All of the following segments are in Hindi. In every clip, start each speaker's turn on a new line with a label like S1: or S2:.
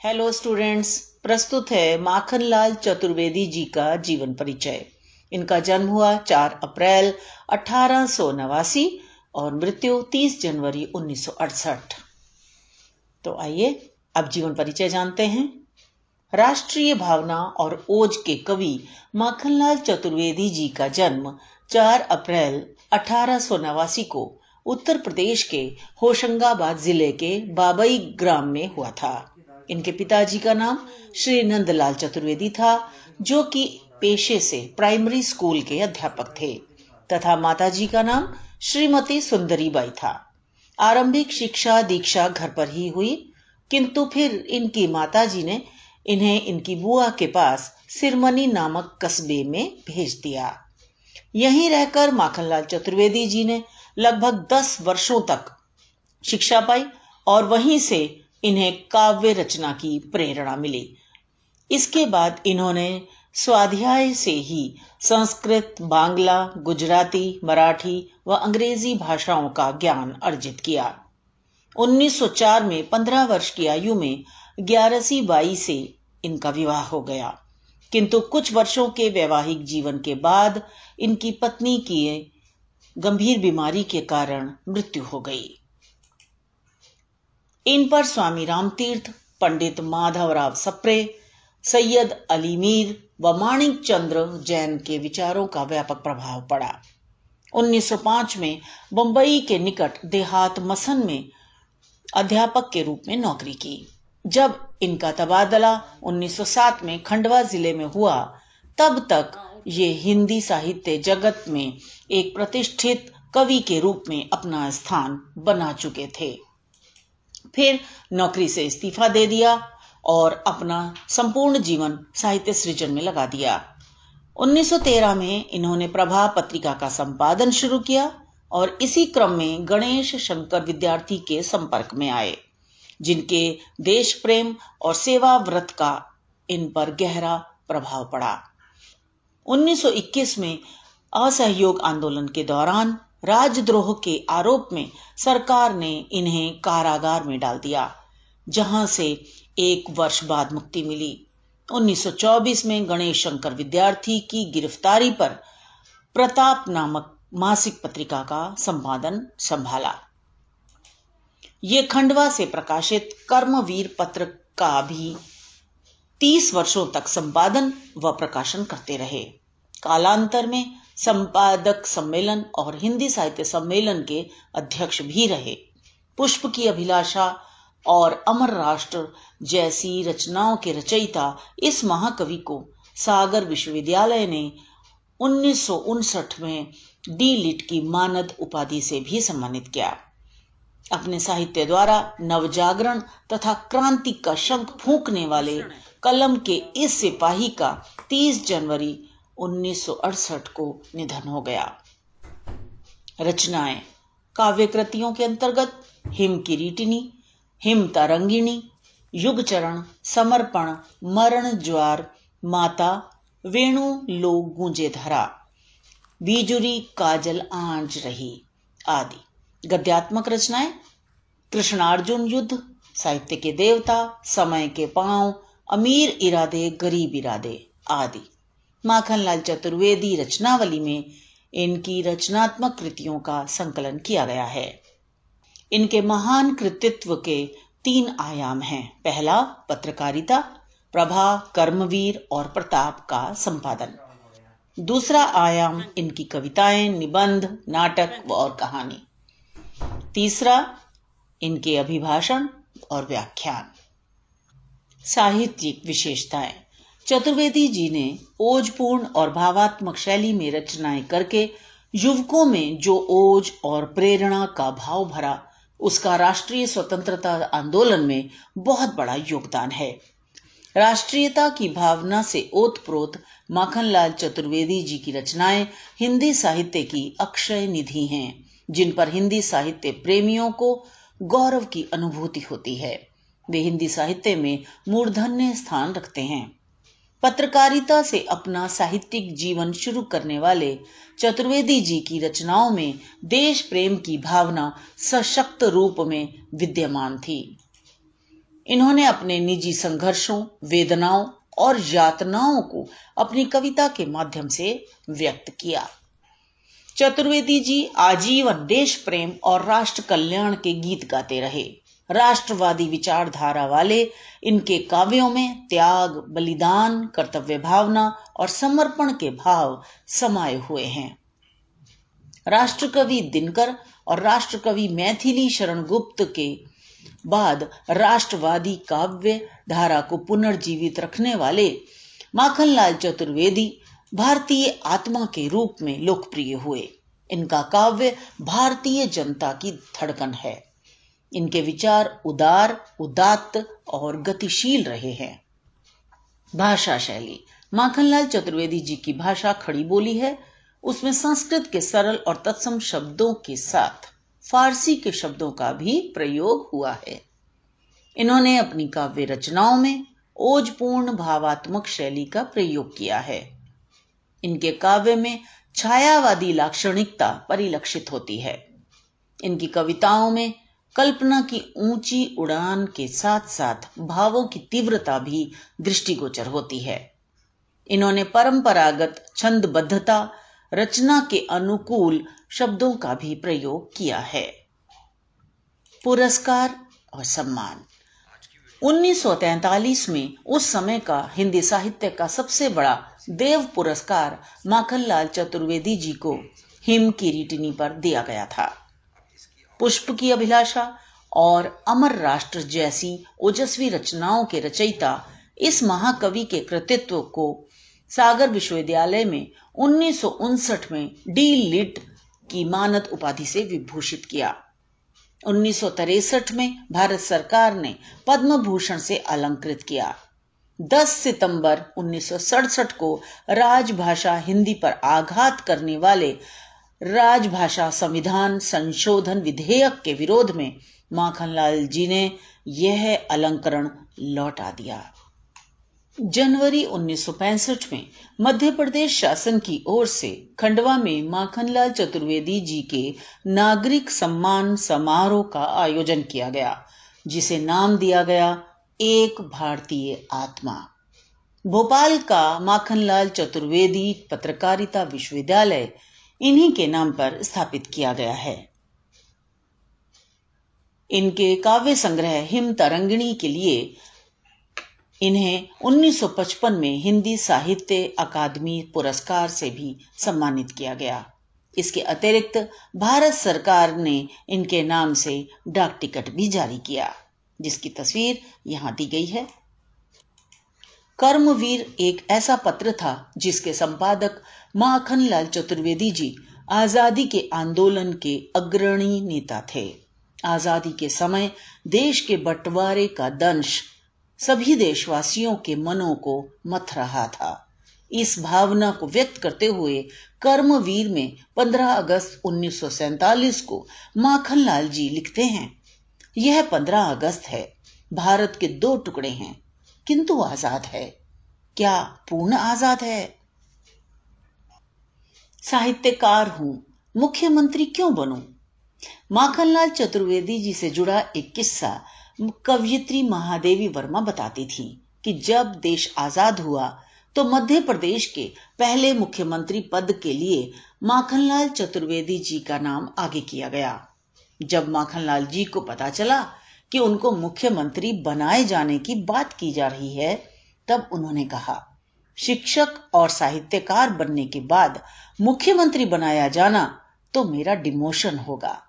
S1: हेलो स्टूडेंट्स, प्रस्तुत है माखनलाल चतुर्वेदी जी का जीवन परिचय। इनका जन्म हुआ 4 अप्रैल 1889 और मृत्यु 30 जनवरी 1968। तो आइए अब जीवन परिचय जानते हैं। राष्ट्रीय भावना और ओज के कवि माखनलाल चतुर्वेदी जी का जन्म 4 अप्रैल 1889 को उत्तर प्रदेश के होशंगाबाद जिले के बाबई ग्राम में हुआ था। इनके पिताजी का नाम श्री नंदलाल चतुर्वेदी था, जो कि पेशे से प्राइमरी स्कूल के अध्यापक थे, तथा माताजी का नाम श्रीमती सुंदरीबाई था। आरंभिक शिक्षा दीक्षा घर पर ही हुई, किंतु फिर इनकी माताजी ने इन्हें इनकी बुआ के पास सिरमनी नामक कस्बे में भेज दिया। यहीं रहकर माखनलाल चतुर्वेदी जी ने लगभग 10 वर्षों तक शिक्षा पाई और वहीं से इन्हें काव्य रचना की प्रेरणा मिली। इसके बाद इन्होंने स्वाध्याय से ही संस्कृत, बांग्ला, गुजराती, मराठी व अंग्रेजी भाषाओं का ज्ञान अर्जित किया। 1904 में 15 वर्ष की आयु में 11वीं बाई से इनका विवाह हो गया, किंतु कुछ वर्षों के वैवाहिक जीवन के बाद इनकी पत्नी की गंभीर बीमारी के कारण मृत्यु हो गई। इन पर स्वामी रामतीर्थ, पंडित माधवराव सप्रे, सैयद अली मीर व माणिक चंद्र जैन के विचारों का व्यापक प्रभाव पड़ा। 1905 में बंबई के निकट देहात मसन में अध्यापक के रूप में नौकरी की। जब इनका तबादला 1907 में खंडवा जिले में हुआ, तब तक ये हिंदी साहित्य जगत में एक प्रतिष्ठित कवि के रूप में अपना स्थान बना चुके थे। फिर नौकरी से इस्तीफा दे दिया और अपना संपूर्ण जीवन साहित्य सृजन में लगा दिया। 1913 में इन्होंने प्रभा पत्रिका का संपादन शुरू किया और इसी क्रम में गणेश शंकर विद्यार्थी के संपर्क में आए, जिनके देश प्रेम और सेवा व्रत का इन पर गहरा प्रभाव पड़ा। 1921 में असहयोग आंदोलन के दौरान राजद्रोह के आरोप में सरकार ने इन्हें कारागार में डाल दिया, जहां से 1 वर्ष बाद मुक्ति मिली। 1924 में गणेश शंकर विद्यार्थी की गिरफ्तारी पर प्रताप नामक मासिक पत्रिका का संपादन संभाला। ये खंडवा से प्रकाशित कर्मवीर पत्र का भी 30 वर्षों तक संपादन व प्रकाशन करते रहे। कालांतर में संपादक सम्मेलन और हिंदी साहित्य सम्मेलन के अध्यक्ष भी रहे। पुष्प की अभिलाषा और अमर राष्ट्र जैसी रचनाओं के रचयिता इस महाकवि को सागर विश्वविद्यालय ने 1959 में डी लिट की मानद उपाधि से भी सम्मानित किया। अपने साहित्य द्वारा नवजागरण तथा क्रांति का शंख फूंकने वाले कलम के इस सिपाही का 30 जनवरी 1968 को निधन हो गया। रचनाएं काव्य कृतियों के अंतर्गत हिम किरीटिनी, हिम तरंगिणी, युग चरण, समर्पण, मरण ज्वार, माता, वेणु लो गूंजे धरा, बीजुरी काजल आंज रही आदि। गद्यात्मक रचनाएं कृष्णार्जुन युद्ध, साहित्य के देवता, समय के पांव, अमीर इरादे गरीब इरादे आदि। माखनलाल चतुर्वेदी रचनावली में इनकी रचनात्मक कृतियों का संकलन किया गया है। इनके महान कृतित्व के 3 आयाम हैं। पहला, पत्रकारिता, प्रभा, कर्मवीर और प्रताप का संपादन। दूसरा आयाम इनकी कविताएं, निबंध, नाटक और कहानी। तीसरा, इनके अभिभाषण और व्याख्यान। साहित्यिक विशेषताएं। चतुर्वेदी जी ने ओजपूर्ण और भावात्मक शैली में रचनाएं करके युवकों में जो ओज और प्रेरणा का भाव भरा, उसका राष्ट्रीय स्वतंत्रता आंदोलन में बहुत बड़ा योगदान है। राष्ट्रीयता की भावना से ओतप्रोत माखनलाल चतुर्वेदी जी की रचनाएं हिंदी साहित्य की अक्षय निधि हैं, जिन पर हिंदी साहित्य प्रेमियों को गौरव की अनुभूति होती है। वे हिंदी साहित्य में मूर्धन्य स्थान रखते हैं। पत्रकारिता से अपना साहित्यिक जीवन शुरू करने वाले चतुर्वेदी जी की रचनाओं में देश प्रेम की भावना सशक्त रूप में विद्यमान थी। इन्होंने अपने निजी संघर्षों, वेदनाओं और यातनाओं को अपनी कविता के माध्यम से व्यक्त किया। चतुर्वेदी जी आजीवन देश प्रेम और राष्ट्र कल्याण के गीत गाते रहे। राष्ट्रवादी विचारधारा वाले इनके काव्यों में त्याग, बलिदान, कर्तव्य भावना और समर्पण के भाव समाये हुए हैं। राष्ट्रकवि दिनकर और राष्ट्रकवि मैथिली शरण गुप्त के बाद राष्ट्रवादी काव्य धारा को पुनर्जीवित रखने वाले माखनलाल चतुर्वेदी भारतीय आत्मा के रूप में लोकप्रिय हुए। इनका काव्य भारतीय जनता की धड़कन है। इनके विचार उदार, उदात्त और गतिशील रहे हैं। भाषा शैली, माखनलाल चतुर्वेदी जी की भाषा खड़ी बोली है। उसमें संस्कृत के सरल और तत्सम शब्दों के साथ फारसी के शब्दों का भी प्रयोग हुआ है। इन्होंने अपनी काव्य रचनाओं में ओजपूर्ण भावात्मक शैली का प्रयोग किया है। इनके काव्य में छायावादी लाक्षणिकता परिलक्षित होती है। इनकी कविताओं में कल्पना की ऊंची उड़ान के साथ साथ भावों की तीव्रता भी दृष्टिगोचर होती है। इन्होंने परंपरागत छंदबद्धता, रचना के अनुकूल शब्दों का भी प्रयोग किया है। पुरस्कार और सम्मान, 1943 में उस समय का हिंदी साहित्य का सबसे बड़ा देव पुरस्कार माखनलाल चतुर्वेदी जी को हिम किरीटिनी पर दिया गया था। पुष्प की अभिलाषा और अमर राष्ट्र जैसी ओजस्वी रचनाओं के रचयिता इस महाकवि के कृतित्व को सागर विश्वविद्यालय में 1959 में डी लिट की मानद उपाधि से विभूषित किया। 1963 में भारत सरकार ने पद्म भूषण से अलंकृत किया। 10 सितंबर 1967 को राजभाषा हिंदी पर आघात करने वाले राजभाषा संविधान संशोधन विधेयक के विरोध में माखनलाल जी ने यह अलंकरण लौटा दिया। जनवरी 1965 में मध्य प्रदेश शासन की ओर से खंडवा में माखनलाल चतुर्वेदी जी के नागरिक सम्मान समारोह का आयोजन किया गया, जिसे नाम दिया गया एक भारतीय आत्मा। भोपाल का माखनलाल चतुर्वेदी पत्रकारिता विश्वविद्यालय इन्हीं के नाम पर स्थापित किया गया है। इनके काव्य संग्रह हिम तरंगिणी के लिए इन्हें 1955 में हिंदी साहित्य अकादमी पुरस्कार से भी सम्मानित किया गया। इसके अतिरिक्त भारत सरकार ने इनके नाम से डाक टिकट भी जारी किया, जिसकी तस्वीर यहां दी गई है। कर्मवीर एक ऐसा पत्र था जिसके संपादक माखनलाल चतुर्वेदी जी आजादी के आंदोलन के अग्रणी नेता थे। आजादी के समय देश के बंटवारे का दंश सभी देशवासियों के मनों को मथ रहा था। इस भावना को व्यक्त करते हुए कर्मवीर में 15 अगस्त 1947 को माखनलाल जी लिखते हैं, यह 15 अगस्त है, भारत के 2 टुकड़े हैं, किंतु आजाद है। क्या पूर्ण आजाद है? साहित्यकार हूं, मुख्यमंत्री क्यों बनूं? माखनलाल चतुर्वेदी जी से जुड़ा एक किस्सा कवयित्री महादेवी वर्मा बताती थी कि जब देश आजाद हुआ तो मध्य प्रदेश के पहले मुख्यमंत्री पद के लिए माखनलाल चतुर्वेदी जी का नाम आगे किया गया। जब माखनलाल जी को पता चला कि उनको मुख्यमंत्री बनाए जाने की बात की जा रही है, तब उन्होंने कहा, शिक्षक और साहित्यकार बनने के बाद मुख्यमंत्री बनाया जाना तो मेरा डिमोशन होगा।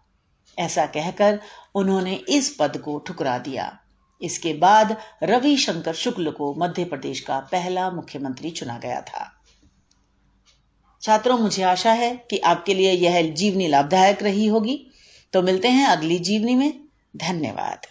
S1: ऐसा कहकर उन्होंने इस पद को ठुकरा दिया। इसके बाद रविशंकर शुक्ल को मध्य प्रदेश का पहला मुख्यमंत्री चुना गया था। छात्रों, मुझे आशा है कि आपके लिए यह जीवनी लाभदायक रही होगी। तो मिलते हैं अगली जीवनी में। धन्यवाद।